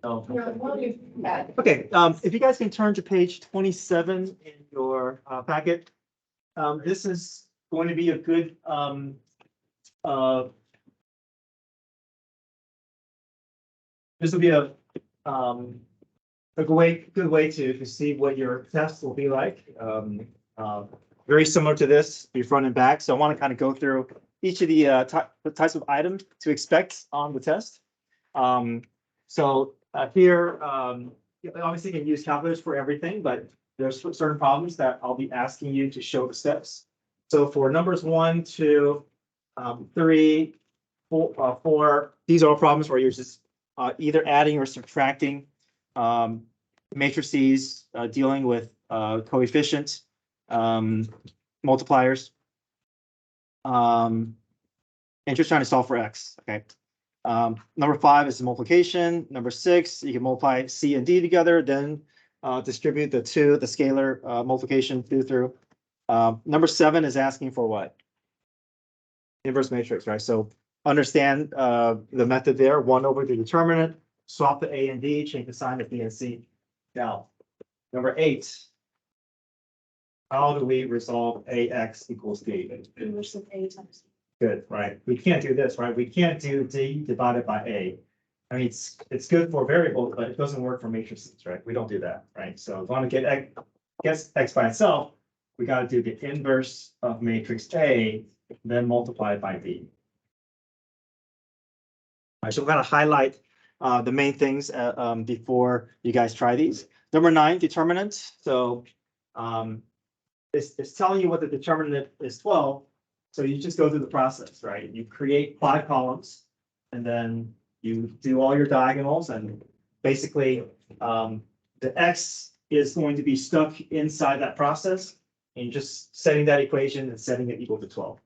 Oh, okay, if you guys can turn to page 27 in your packet. This is going to be a good this will be a good way to see what your test will be like. Very similar to this, be front and back. So I want to kind of go through each of the types of items to expect on the test. Here, you obviously can use calculators for everything, but there's certain problems that I'll be asking you to show the steps. So for numbers 1, 2, 3, 4, these are all problems where you're just either adding or subtracting matrices, dealing with coefficients, multipliers, and just trying to solve for x. Okay. Number 5 is the multiplication. Number 6, you can multiply c and d together, then distribute the scalar multiplication through. Number 7 is asking for what? Inverse matrix, right? So understand the method there. 1 over the determinant, swap the a and d, change the sign of b and c. Now, number 8. How do we resolve ax equals d? Inverse of a times. Good, right? We can't do this, right? We can't do d divided by a. I mean, it's good for variables, but it doesn't work for matrices, right? We don't do that, right? So if we want to get x by itself, we got to do the inverse of matrix A, then multiply it by b. All right, so we're going to highlight the main things before you guys try these. Number 9, determinant. So it's telling you what the determinant is 12. So you just go through the process, right? You create 5 columns, and then you do all your diagonals, and basically the x is going to be stuck inside that process, and just setting that equation and setting it equal to 12.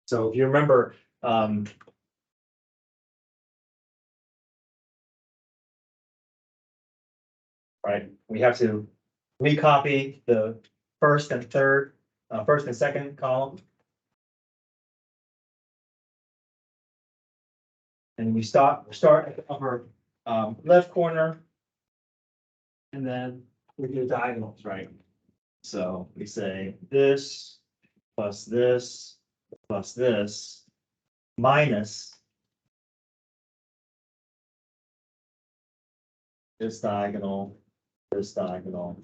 So if you remember, right, we have to recopy the first and second column. And we start at the upper left corner, and then we do diagonals, right? So we say this plus this plus this minus this diagonal, and this diagonal.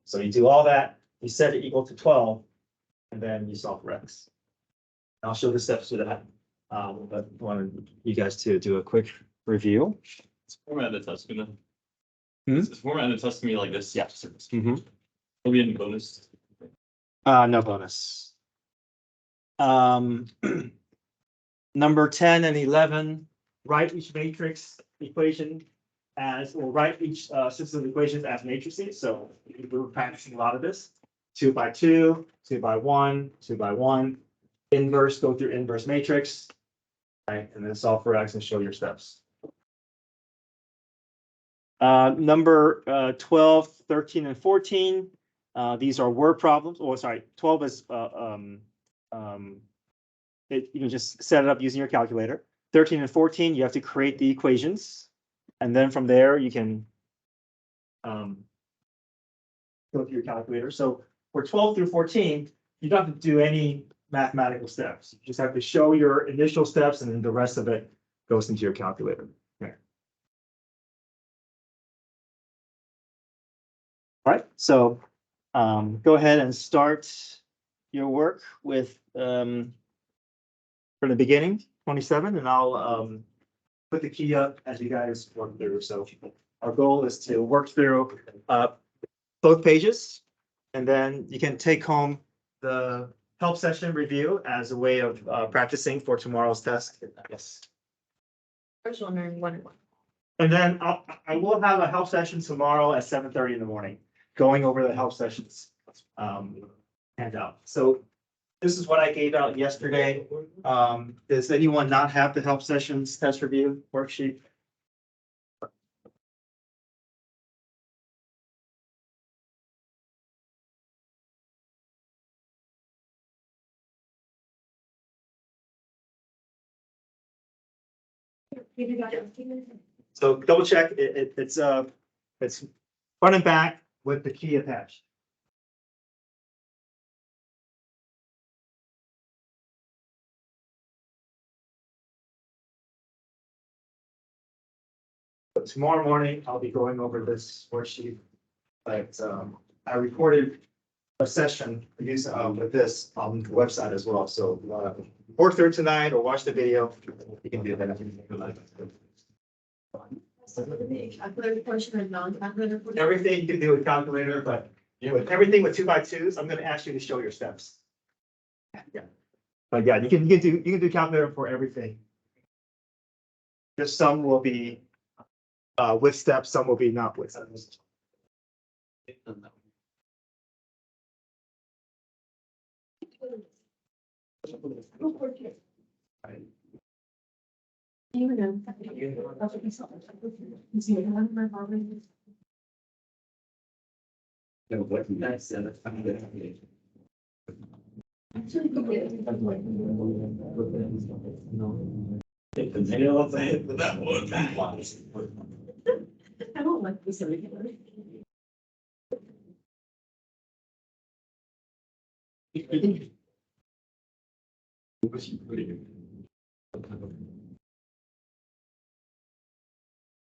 So you do all that, you set it equal to 12, and then you solve for x. I'll show the steps to that. But I wanted you guys to do a quick review. It's format the test gonna. Hmm? It's format the test gonna be like this. Yeah. Mm-hmm. Will be any bonus. No bonus. Number 10 and 11, write each matrix equation as, or write each system of equations as matrices. So we're practicing a lot of this. 2 by 2, 2 by 1, 2 by 1. Inverse, go through inverse matrix, right? And then solve for x and show your steps. Number 12, 13, and 14. These are word problems. Oh, sorry, 12 is you can just set it up using your calculator. 13 and 14, you have to create the equations, and then from there you can go through your calculator. So for 12 through 14, you don't have to do any mathematical steps. You just have to show your initial steps, and then the rest of it goes into your calculator. Okay. All right, so go ahead and start your work with from the beginning, 27, and I'll put the key up as you guys work through. So our goal is to work through both pages, and then you can take home the help session review as a way of practicing for tomorrow's test. Yes. I was wondering when. And then I will have a help session tomorrow at 7:30 in the morning, going over the help sessions handout. So this is what I gave out yesterday. Does anyone not have the help sessions test review worksheet? So double check, it's front and back with the key attached. But tomorrow morning, I'll be going over this worksheet. But I recorded a session with this on the website as well, so work through tonight or watch the video. You can do that. Calculator portion and non-calculator portion. Everything you can do with calculator, but with everything with 2x2s, I'm gonna ask you to show your steps. Yeah. But yeah, you can do calculator for everything. Just some will be with steps, some will be not with steps. You know. Take the nail off the head with that one. I don't like this.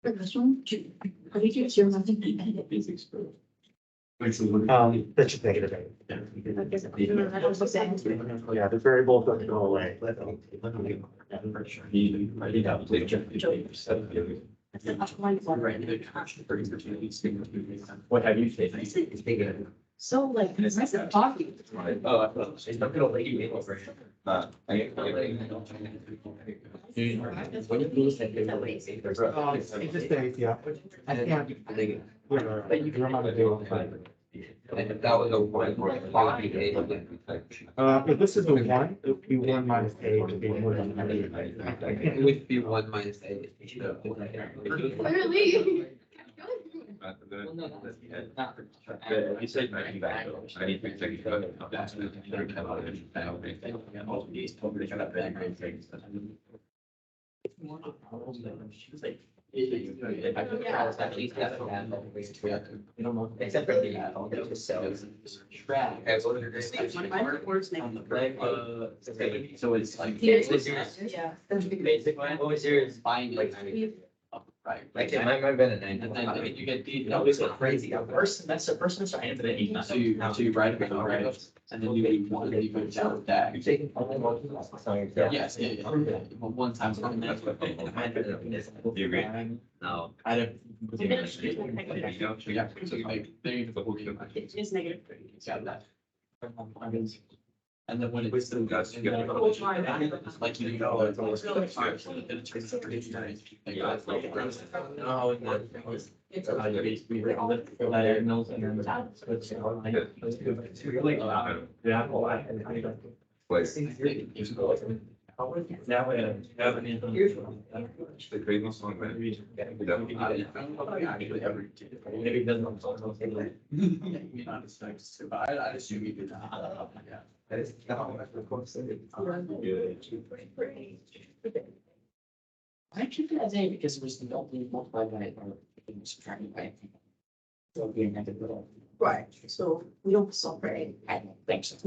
That's just negative. Yeah, the variable doesn't go away. What have you taken? So like, it's nice to talk to you. Oh, I thought she's not gonna let you make over. It just stays, yeah. I can't. But you can run it all the time. And if that was a one or a five, If this is the one, it would be one minus a, it would be more than. it would be one minus eight. Clearly. You said maybe back. I need to take Except for the track. So it's like. Yeah. Basic one, what was yours? Binding. Right. Like, it might have been a nine. And then you get the. No, it's crazy. First semester, I ended at 8. So you write it, right? And then you do one, you go down that. You're taking. Yes, yeah. Well, one time. You agree? No. I don't. Yeah, so you make, there you go. It's negative. Got that. And then when it's. Like you know. It's now we have any. The greatest song. Maybe it doesn't. But I assume you did. Yeah. I keep it as A because it was the only multiplied by or it was subtracted by. So it'd be a negative. Right, so we don't solve for A. I don't think so.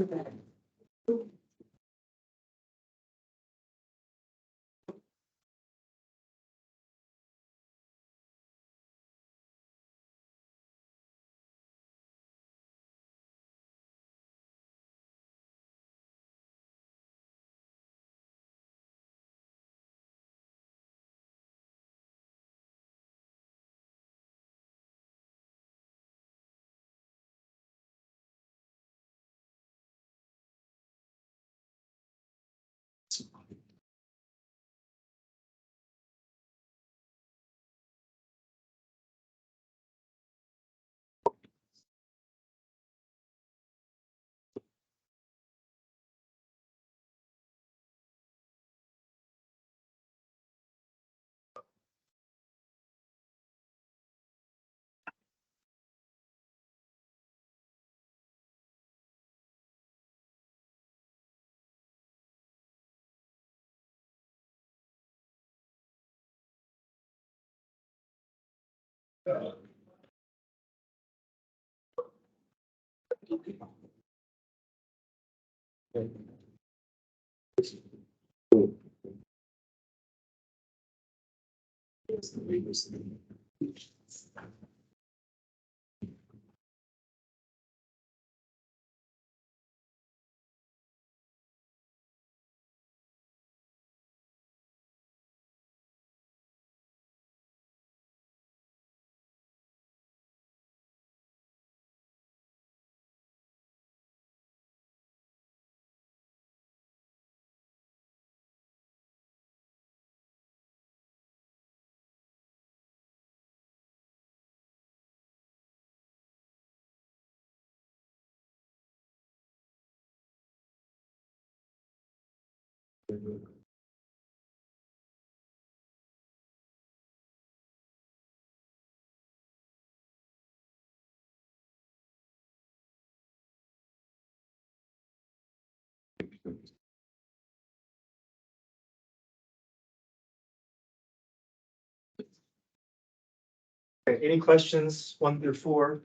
Okay, any questions, 1 through 4?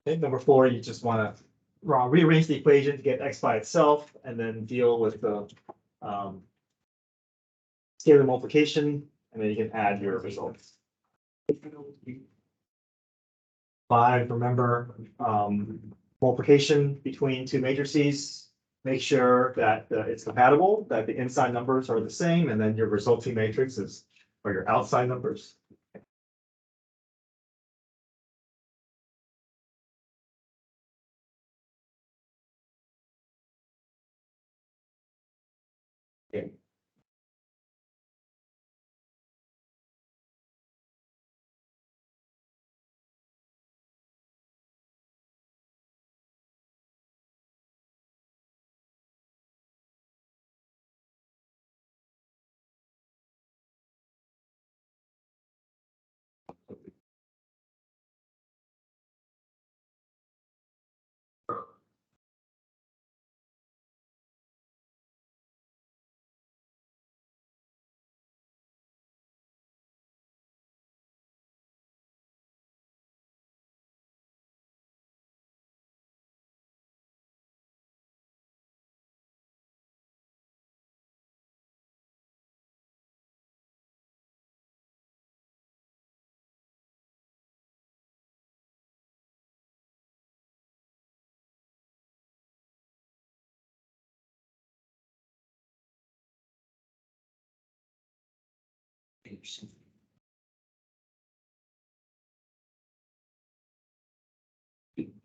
Okay, number 4, you just want to rearrange the equation to get x by itself and then deal with the scalar multiplication, and then you can add your results. 5, remember, multiplication between two matrices. Make sure that it's compatible, that the inside numbers are the same, and then your resulting matrix is, or your outside numbers. Okay.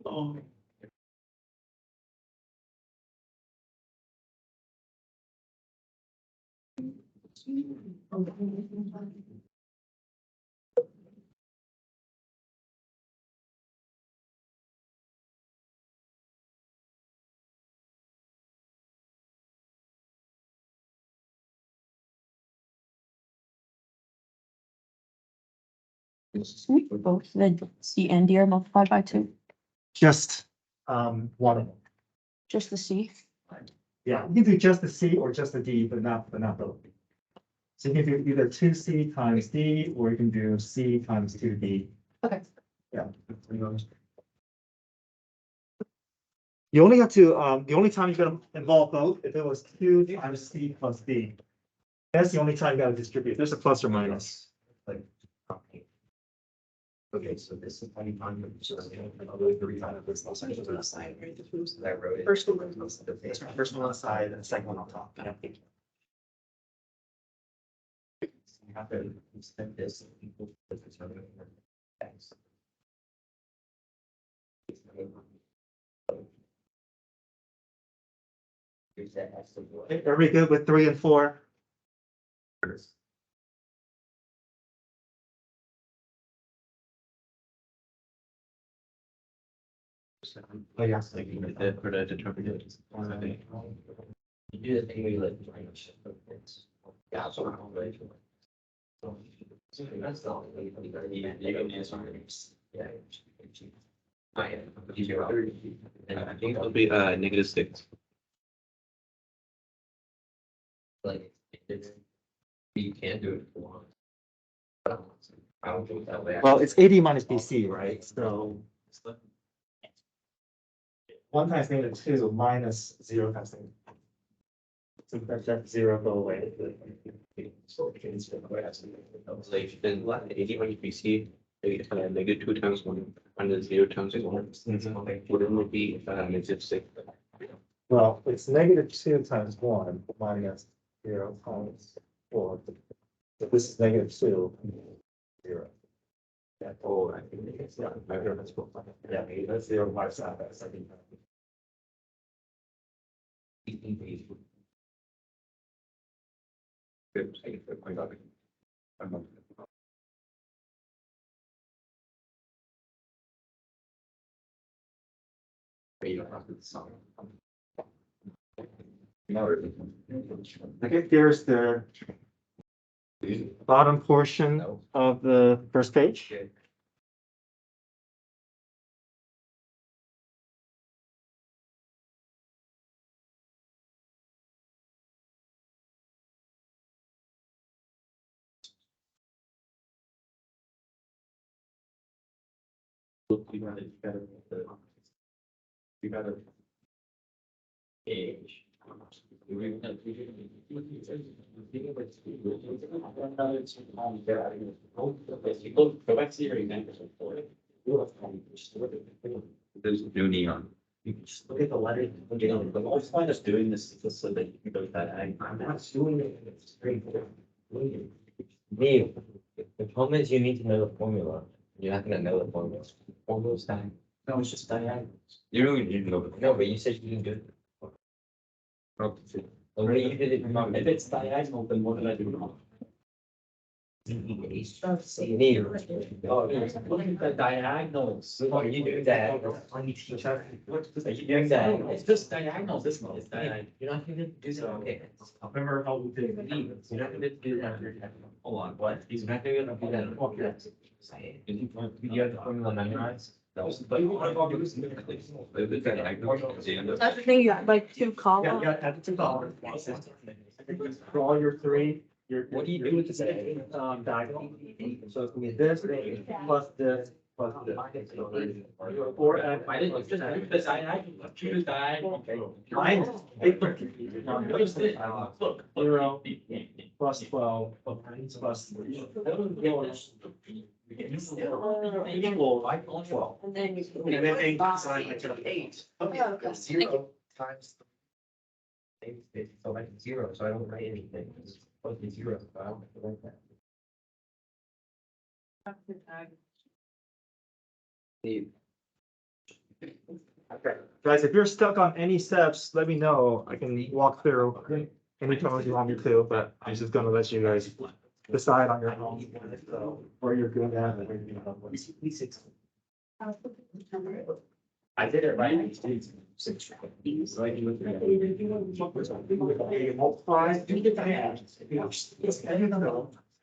Oh. For both the C and D are multiplied by 2, Just one. just the C. Yeah, you can do just the C or just the D, but not both. So you can do either 2C times D, or you can do C times 2D. Okay. Yeah. You only have to, the only time you're gonna involve both, if it was 2 times C plus D. That's the only time you gotta distribute. There's a plus or minus. Like, Okay, so this is funny time. That road. First one on the side, and the second one on top. Yeah. You have to spend this. Thanks. are we good with 3 and 4? Oh, yeah. Like, for the determinant. You do the thing where you like. Yeah, so. That's the only thing you can answer. Yeah. I am. And I think it'll be -6. like, it's, you can't do it if you want. I don't think that way. Well, it's AD minus BC, right? So 1 times -2 minus 0 times negative. So that 0 go away. So like, then what, 80 minus BC, -2 times 1, minus 0 times 1. Wouldn't it be, -6? Well, it's -2 times 1 minus 0 times 4. So this is -2, 0. Yeah, Oh, I think it's, yeah, I heard that's what. yeah, that's 0 minus that, that's second. Okay, here's the bottom portion of the first page. You gotta. Age. Go back to your example. There's new neon. You can just look at the letter, you know, the whole point of doing this is just so that you can go to that. I'm not doing it. It's great. Neil, the problem is you need to know the formula. You're not gonna know the formula. Formula's time. No, it's just diagonals. You don't even need to know. No, but you said you didn't do it. Oh, you did it wrong. If it's diagonal, then what did I do wrong? Neil. Oh, look at the diagonals. Oh, you do that. Are you doing that? It's just diagonals, this one is diagonal. You're not gonna do that. Okay. Remember how we did it? You're not gonna do that. Hold on, what? He's not gonna do that. Okay. Did you have the formula memorized? But That's the thing, you have like 2 Yeah, columns. yeah, add the $2. For all your 3, What do you do with the diagonal? So it's gonna be this plus this plus this. Or add. I didn't just do this, I choose diagonal. Minus. Look. 0 plus 12 plus 3. And then you. And then they sign like an 8. Okay. 0 times. So like 0, so I don't write anything. It's supposed to be 0, so I don't have to write that. Okay, guys, if you're stuck on any steps, let me know. I can walk through anytime you want me to, but I'm just gonna let you guys decide on your own. So, where you're good at. and where you're not. I did it right. Multiply.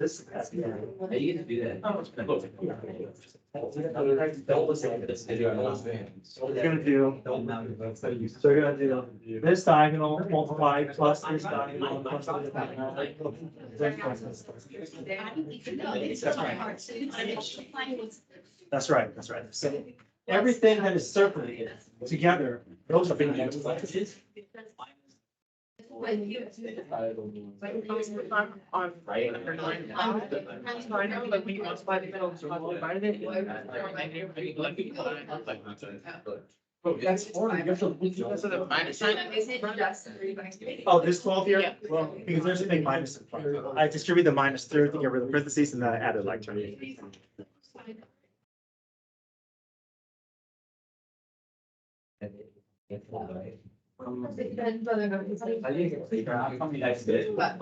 This. How do you get to do that? So we're gonna do, so we're gonna do this diagonal multiply plus this diagonal plus this diagonal. That's right, that's right. So everything that is circling together, those are being multiplied. When you. On right. I know, like when you multiply the middle, so multiply it. That's four. You have to. Because of the minus sign. Is it just 3 by 3? Oh, this 12 here? Yeah. Well, because there's a big minus in front. I distribute the minus through to get rid of the parentheses and then I added like term. Depends whether or not it's like- But-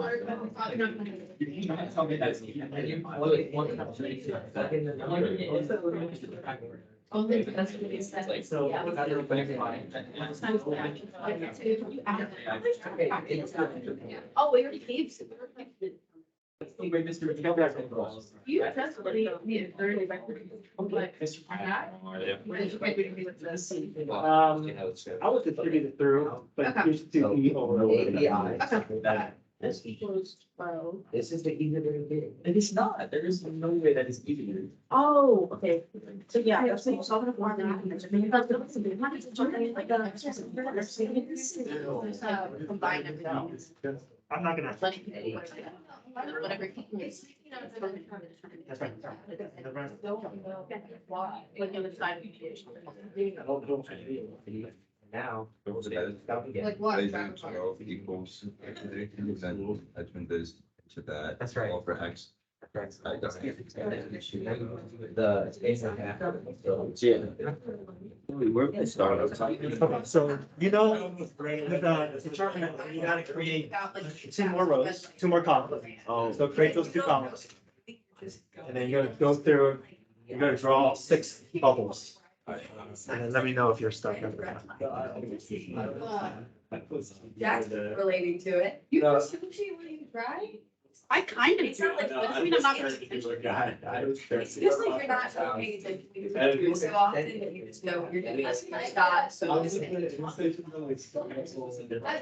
Only because of these that. Like, So. Yeah. without your bank line, Sometimes they actually like it too. You add them. Yeah. Oh, we already gave. Wait, Mr. Taylor. You definitely need a third. Like, Mr. that. What did you get to do with this? I would distribute it through, but Okay. here's two E over. Okay. This Equals 12. This is the easier to do. It is not. There is no way that is easier. Oh, okay. So yeah, I was saying, so I'm gonna form that. Combine them. I'm not gonna. Whatever. That's right. Like on the side of the. Now. Like what? Equals, that's when goes to that. That's right. All for X. I got it. The space and a half. Where would they start? Okay, so you know, with the determinant, you gotta create two more rows, two more columns. Oh. So create those two columns. And then you're gonna go through, you're gonna draw 6 bubbles. And then let me know if you're stuck. That's relating to it. You do sushi when you try? I kind of do. Like, I mean, I'm not gonna. It's just like you're not paying attention because you do it so often that you just know you're doing this kind of stuff. So that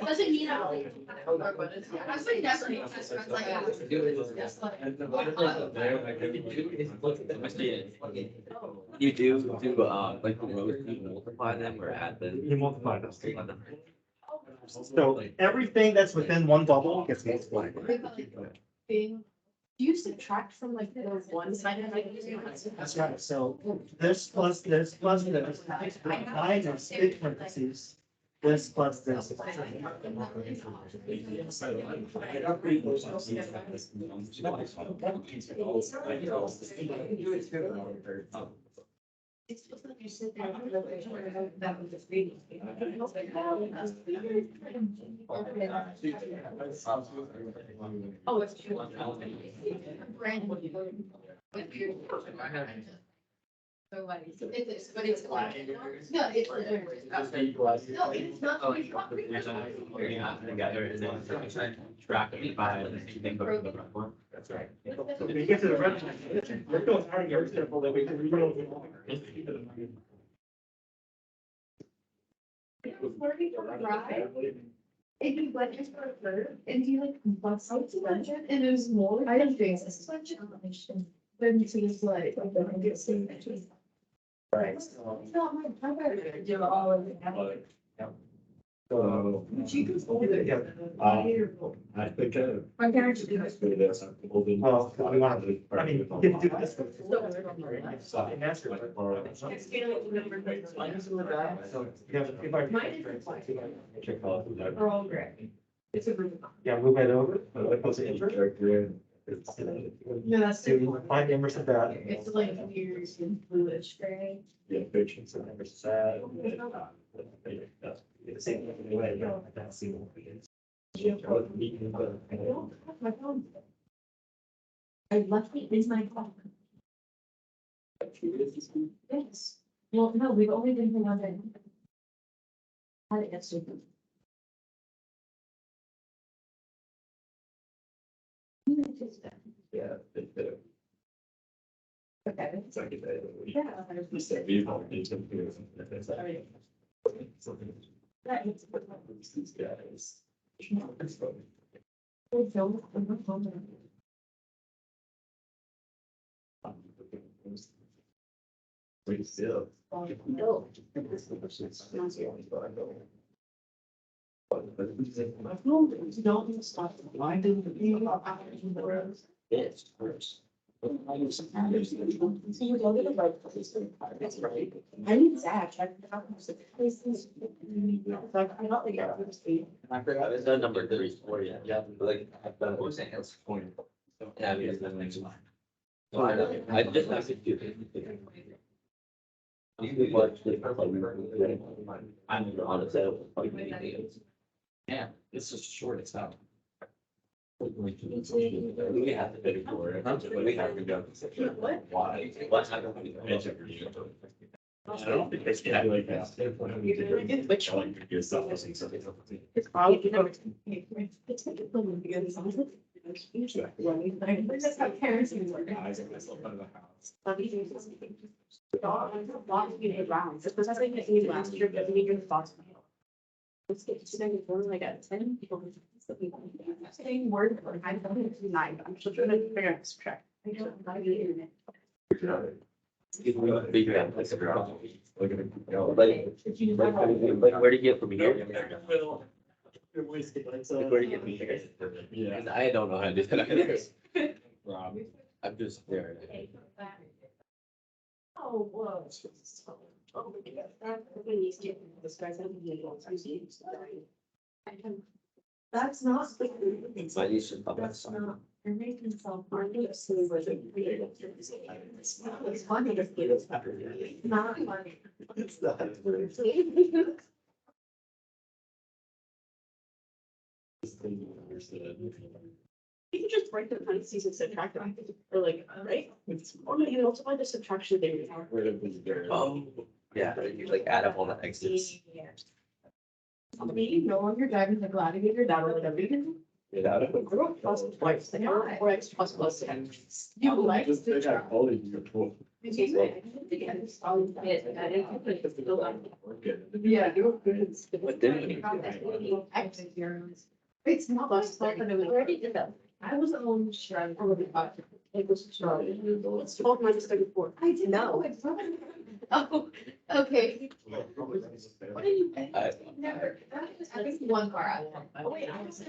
doesn't mean I don't think it's kind of hard, but it's, I was like, definitely, just like, I have to do it. Just like. You do, like, the rows, you multiply them or add them? You multiply those. So everything that's within one bubble gets multiplied. Do you subtract from like the one side of it? That's right, so this plus this plus this, minus big parentheses, this plus this. It's just like you sit there and that was just reading. Oh, it's true. Brand new. With your- So like, it is, but it's. No, it's. No, it's not. It's not real. Together and then track it by the thing go to the front one. That's right. If you get to the red, we're going hard here, it's simple that we can reroll it. If you went into a curve and you like bust suspension and it was more. I didn't think suspension. Then to this like, then I get seen. Right. It's not my, I better do all of it. So. You can hold it. Yeah. I think. My parents do it. Well, we want to, I mean, you can do this. It's scale number. So you have a few more. We're all gray. It's a group. Yeah, move it over. It goes to enter. No, that's To find the inverse of that. It's like weird and bluish gray. Yeah, patience. The same way, you know, that's single. My phone. I left it in my car. Yes. Well, no, we've only been here one day. Had it yesterday. Yeah. Okay. It's like Yeah. you said, we don't need to do something. That is. These guys. We still. No. My phone is don't stop. Why didn't the people out in the road? It's first. So you go to the right place. That's right. I need Zach. I forgot who's the places. Like, I don't think I would speak. I forgot, it's done number 34, yeah, like, I've done it. It's 20. Yeah, because that makes mine. So I just have to do it. I'm on it, so. Yeah, it's just short, it's not. We have to pay for it. We have to go. What? Why? What's happening? Yeah, like that. Which one? Yourself or something. It's probably never. That's how parents use it. I took myself out of the house. Rounds. It's the thing that you last year, but we your thoughts. Let's get to know one like a 10 people. Same word, but I'm going to 9. I'm still trying to figure out this track. I don't know the internet. Figure out this girl. Look at it. go. Like, where to get from here? You're wasting my Like, where to get from here? Yeah. Because I don't know how to do that. Rob. I'm just there. Oh, whoa. Oh, my God. This guy's having That's not. My niece should probably have That's some. not. You're making some. It's funny. Not funny. It's not. You can just write the parentheses and subtract them, or like, right? Or you can also find a subtraction there. Oh, yeah, you like add up all the exits. Me, no longer driving the Gladiator, that was a vegan. Get out of it. Plus twice, like, or X plus 10. You like Just to think I try. called you before. Did you? Yeah. What did you? It's not plus, but it was already did that. I was the one who tried. It was it's 12 minus 34. I didn't know. Oh, okay. What did you pay? Never. I think one car out. Oh, wait, I was.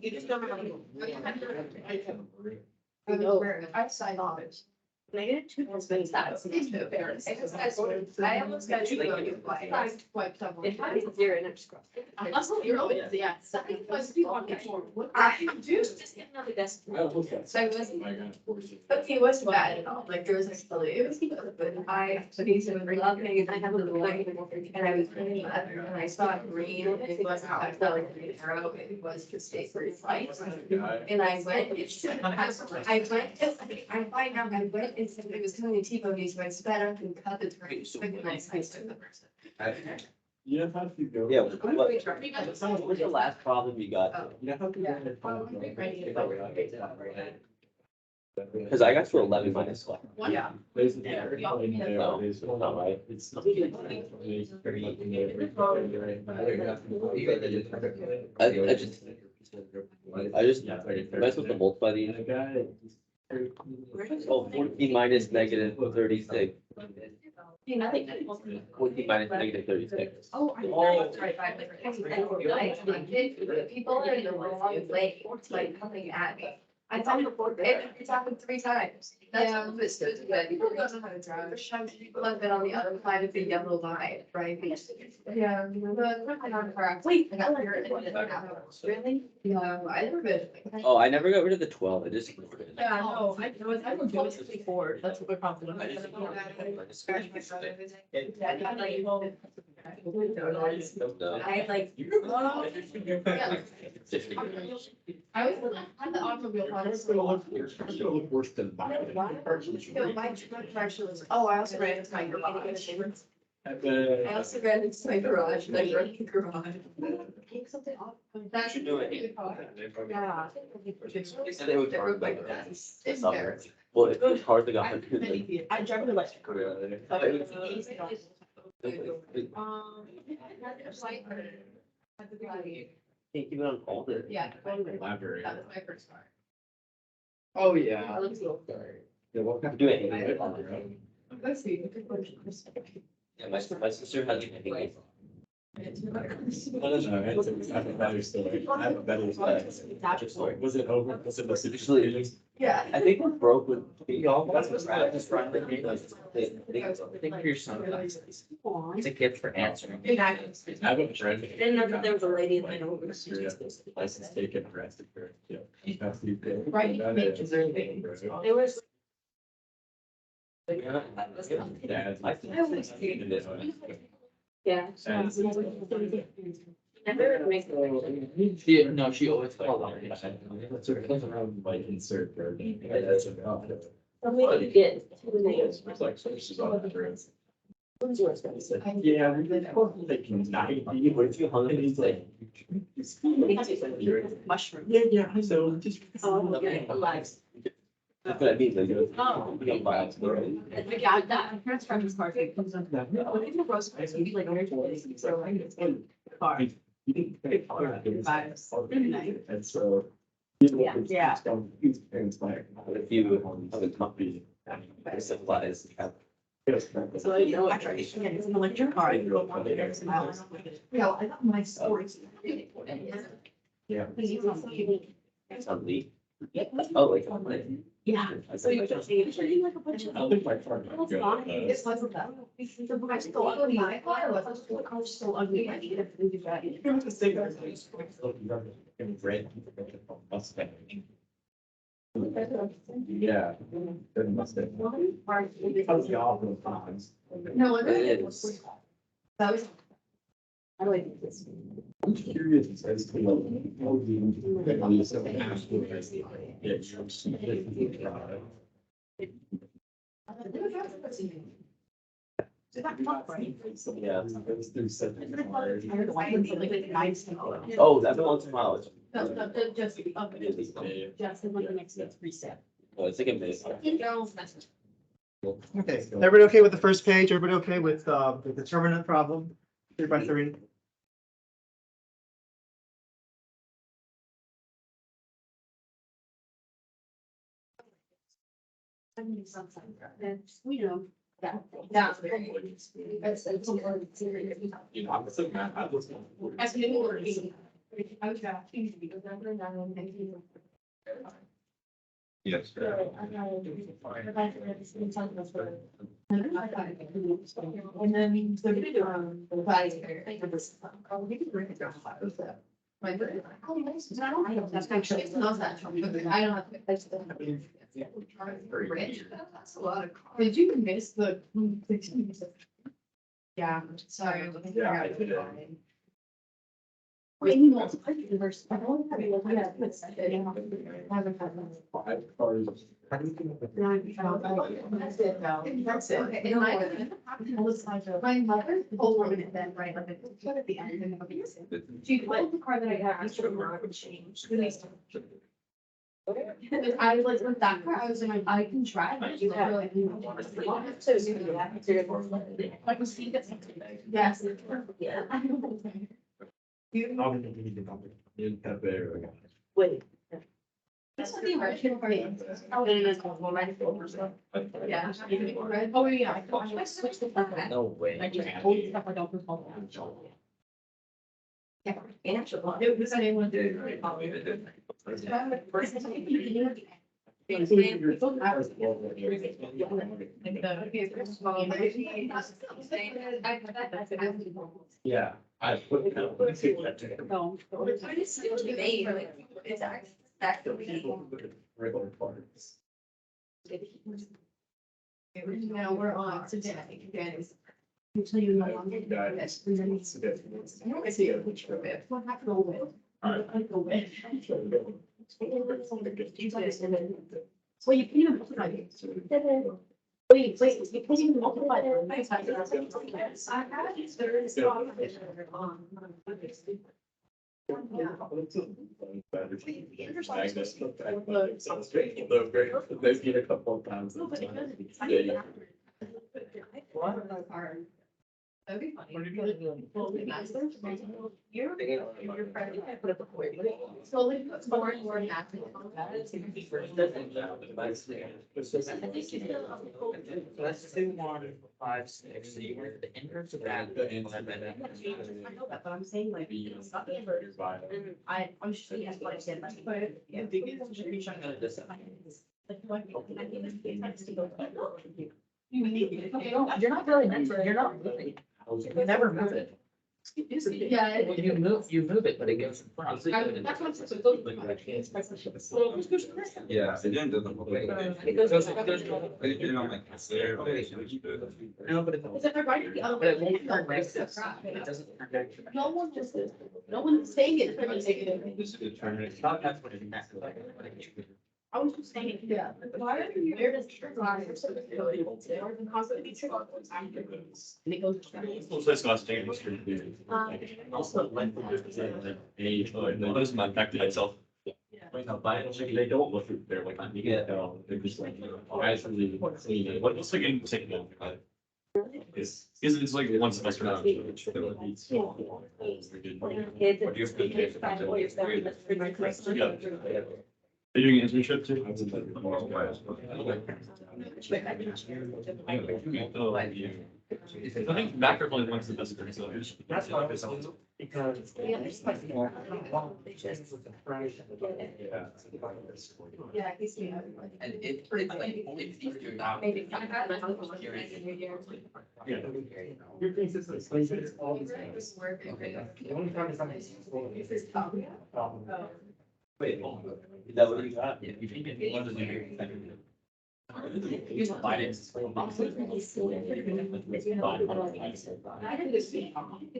You just don't remember. I signed off. Negative 2 plus minus that. I almost got you like. It has 0 and extra. Yeah. What I do. Just get another desk. So it was, My God. but he wasn't bad at all, like there was actually, it was, but so he's in loving, and I have a little thing, and I was really mad, and I saw it green, and it wasn't, I felt like a green arrow, it was to stay for his life. And I went, I find out, I went and said it was coming to T-Bone, so I sped up and cut the turn, so nice, I took the person. You know how to go. Yeah, what's the last problem you got? You know how to Because I got to 11 minus 1. Yeah. There's. No, not right. It's. I just mess with the multiply these. Oh, 14 minus negative 36. 14 minus negative 36. Oh, I Oh. People are in the wrong way, like coming at me. I thought it's happened 3 times. That's what's good, but people don't know how to drive. People have been on the other side of the yellow line, right? Yeah. Wait, really? No, I never been. Oh, I never got rid of the 12. I just. Yeah, no, I was, I was doing 64, that's what my problem was. I like. I was on the automobile. It's gonna look worse than mine. Oh, I also ran into my garage. I also ran into my garage, like running the garage. That should do it. Yeah. They said it would It work was like better. this. It's embarrassing. Well, it's hard to get. I drive an electric car. Can't keep it on all the. Yeah. Library. That was my first car. Oh, I yeah. looked cool. Yeah, what kind of- Do it. Let's see. Yeah, my sister has. No, it's not a better story. I have a better story. Was it over? Was it the Actually, Yeah. I think we're broke with. Just run the game. Think for your sunglasses. It's a gift for answering. Exactly. I have a friend. Didn't know that there was a lady in my home. License taken, arrested for, yeah. Right. It was. Yeah. Never make Yeah, no, she always. That's around like insert for. Somebody get. It's like, so she's on that road. Yeah, we did like 90, but it's like. Mushroom. Yeah, so just. Oh, okay. That's what I mean, like. Oh. You don't buy it, right? Yeah, that, my parents' friend was car. When you roast rice, maybe like very so like it's good. Car. Vibes. Really nice. And so. Yeah. It's like. If you have a company, supplies. So you know, I try to get it in the electric car. You go 1 million miles. Yeah, I got my stories. Yeah. It's on the. Oh, like. Yeah. So you just see it like a bunch of. I think my car. It's like that. The book's still ugly. My car was The car's so ugly. I need to do that. Yeah. Good mistake. How's the awful times? No, It is. that was. I like this. I'm curious as to like. How do you? Yeah, Is that tough, right? Yeah. it was through such a Isn't it hard- like nice? Oh, that's once in a while. Just, just like the next gets reset. Oh, it's like a miss. Okay, everybody okay with the first page? Everybody okay with the determinant problem? 3 by 3? We know. That's You know, I'm so mad. I was. As we were working. I was asking because I learned that one thing. Yes. And then they're gonna do, my. That's actually, not that. I don't have. That's a lot of. Did you miss the? yeah. Sorry. Yeah, I did it. Wait, you multiply the inverse. I don't have it. Yeah, it's- I haven't had one. 5 cars. That's it, though. That's it. Okay, and my mother Whole woman and then right, like, put at the end and it'll be. she pulled the car that I had. Extra mark would change. I was like, with that car, I was like, I can drive it. You know, like, So it's gonna be that. Like, we see that something. Yes. Yeah. In Pepe. Wait. This is the American part. Oh, then it's one right. Yeah. Oh, yeah. I switched the front. No way. I just hold stuff I don't recall. Yeah, and actually, well, it was anyone do. Yeah. I put. No. But it's still made, like, it's actually. Regular parts. Now we're on today. Danny's. Until you know. I'm getting Guys, this, and then it's- I don't see a picture of it. What happened to Will? I go with. Well, you can even multiply it. Wait, you can even multiply it. I had third on. They've been a couple of times. Yeah. That'd be funny. You're probably put up a point. Slowly put more and more math. Let's do 1, 5, 6. So you want the inverse of that. I know that, but I'm saying like, it's not the inverse. And I'm sure he has what I said, but yeah. You're not really meant for, you're not moving. You never move it. Yeah. You move it, but it goes in front. That's what Yeah, it didn't do the whole thing. It goes. It did on like. No, but it. Is it regarding the other But it way? won't turn negative. It doesn't turn negative. No one just, no one's saying it. This is determined. Not that's what it meant. I was just saying, yeah. Why are you there? Constantly. And it goes. Well, so it's not staying in the street. Also, like, age, no, doesn't affect itself. Right now, they don't look through there, like, you get, they're just like, actually, what, it's like in second one, it's like one semester now. Are you doing an internship too? I think macro only one's the best. So that's why I was because. Yeah, he's me. And it's like only if you're not. Maybe. Yeah. Your thing is like. Wait, is that what you got? Yeah, you think it was a new.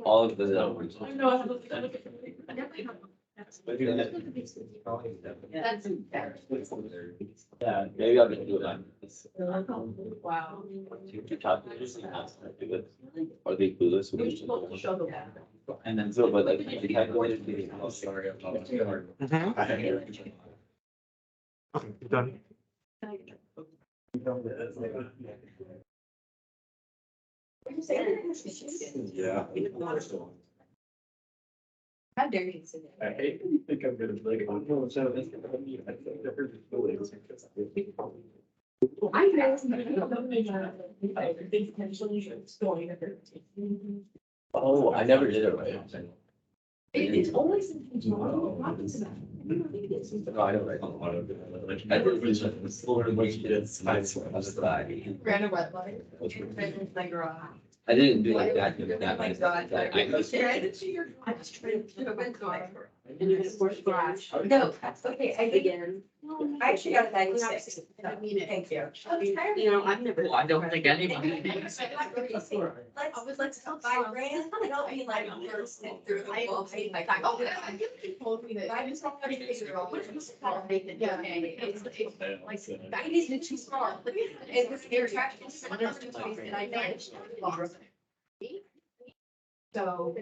All of the. That's. Yeah, maybe I'll just do it on. Wow. You talk to this, do it. Are they clueless? And then so, but like, if you calculated the. Oh, sorry, I'm not. Okay, you're done. Yeah. How dare you say I that? hate when you think I'm gonna like, oh, no, so that's gonna be, I think I've heard the feelings. I know. Oh, I never did it right. It's always intentional. No, I don't write. I did it with the slower than what you did. I swear. Ran a red light. Ran in my garage. I didn't do like that. Oh my God. I just. I was trying to do a red car. And you're gonna force garage. No, that's okay. I did. Again. I actually got a 96. I mean it. Thank you. You know, I've never. Well, I don't think anybody. Let's help buy brand. I don't mean like first and through the wall. Like, oh, yeah. You told me that. I just don't want to get it wrong. Yeah. It's like, that is too small. It was, they were trying to, and I managed. So,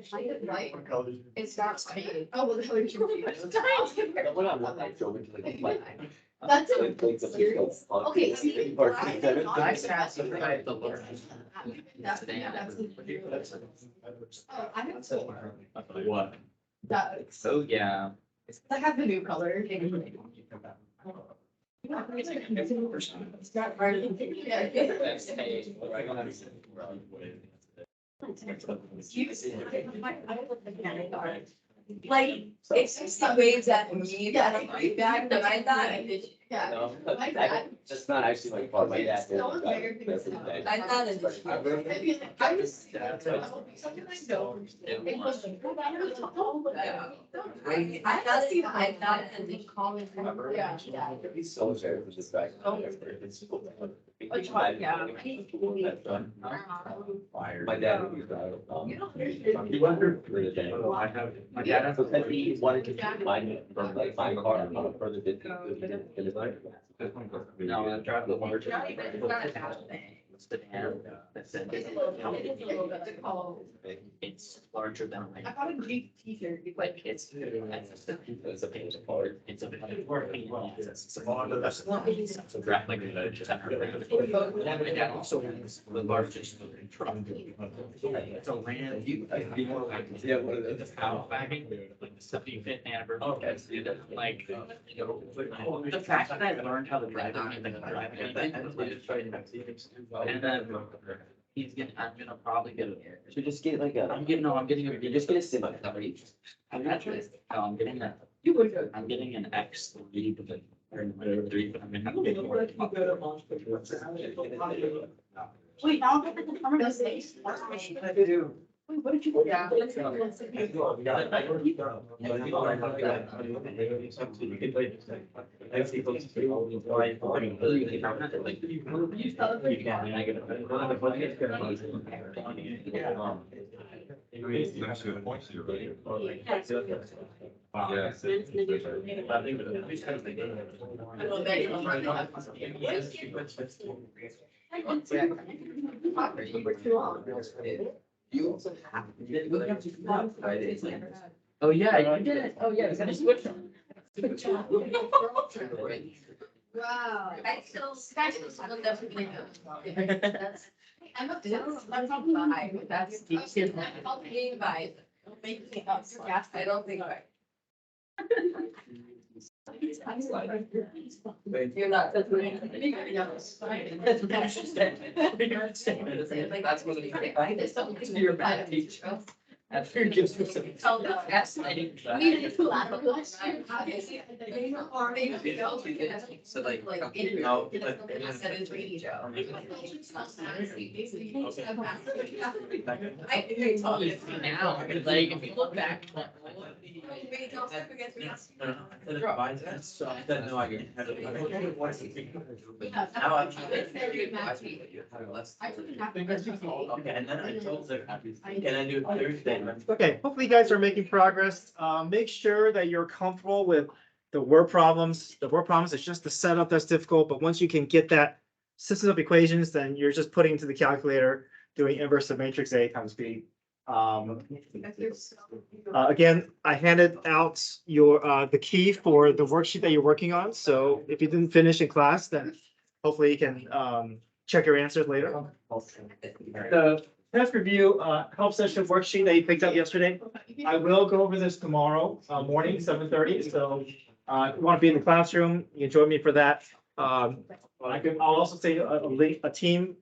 like, it's not funny. Oh, well, the color That's serious. Okay, see. I have two. What? That, So, yeah. I have the new color. It's not right. Like, it's just the waves at me that I'm right back, that I thought, yeah. No, My bad. that's not actually my fault. My dad. So American stuff. I thought it was. I just. Sometimes I don't. It was like, I thought it, I thought it, and then call it. Yeah. He's so fair with this guy. Which one? Yeah. My dad would be proud of. You wonder. Oh, I have, my dad has. Because he wanted to keep mine from like my car on a further distance. No, I'm driving the large. It's not a bad thing. It's the hand that said. It's larger than my. I got a Jeep t-shirt. Like it's a page apart. It's a. It's a graph like a. My dad also has the largest truck. It's a Ram. Yeah, what it is. How wagon, like the 75th anniversary. Like, you know, the fact that I learned how to drive it, I think driving it. And then I'm gonna probably get a. So just get like a, I'm getting you just get a semi. I'm actually, no, I'm getting a, You would go. I'm getting an X3, but like, or an 3, but I'm gonna have to get more. Wait, now I'm gonna confirm this. Wait, what did you? Yeah. Wow. Yeah. I think Well, there you Oh, yeah, you did. Oh, yeah, it's gonna switch. Wow. I still, will definitely know. That's- I'm up to, I'm probably five, that's. I'll pay by, make me up, I don't think I. You're not. That's what I'm You're bad teacher. After you give me some. Tell them. Fascinating. So like, No. Said it's radio. I told you. Now, like, if you look back. No, I get. Now I'm. Okay, and then I told her, can I do Thursday? Okay, hopefully you guys are making progress. Make sure that you're comfortable with the word problems. The word problems is just the setup that's difficult, but once you can get that system of equations, then you're just putting into the calculator, doing inverse of matrix A times B. Again, I handed out your, the key for the worksheet that you're working on. So if you didn't finish in class, then hopefully you can, check your answers later. The test review, help session worksheet that you picked up yesterday. I will go over this tomorrow, morning, 7:30. So, if you want to be in the classroom, you can join me for that. I'll also say a link,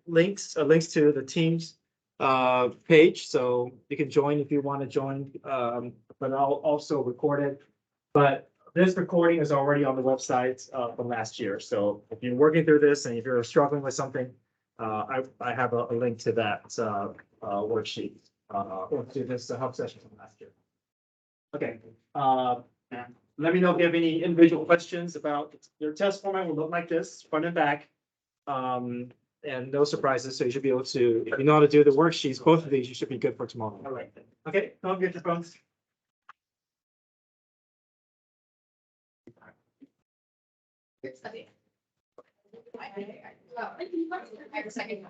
links to the Teams page, so you can join if you want to join. But I'll also record it. But this recording is already on the website from last year. So if you're working through this and if you're struggling with something, I have a link to that worksheet or to this help session from last year. Okay. Let me know if you have any individual questions about your test format. Will look like this, front and back. And no surprises. So you should be able to, if you know how to do the worksheets, both of these, you should be good for tomorrow. All right. Okay, don't get your phones. Second.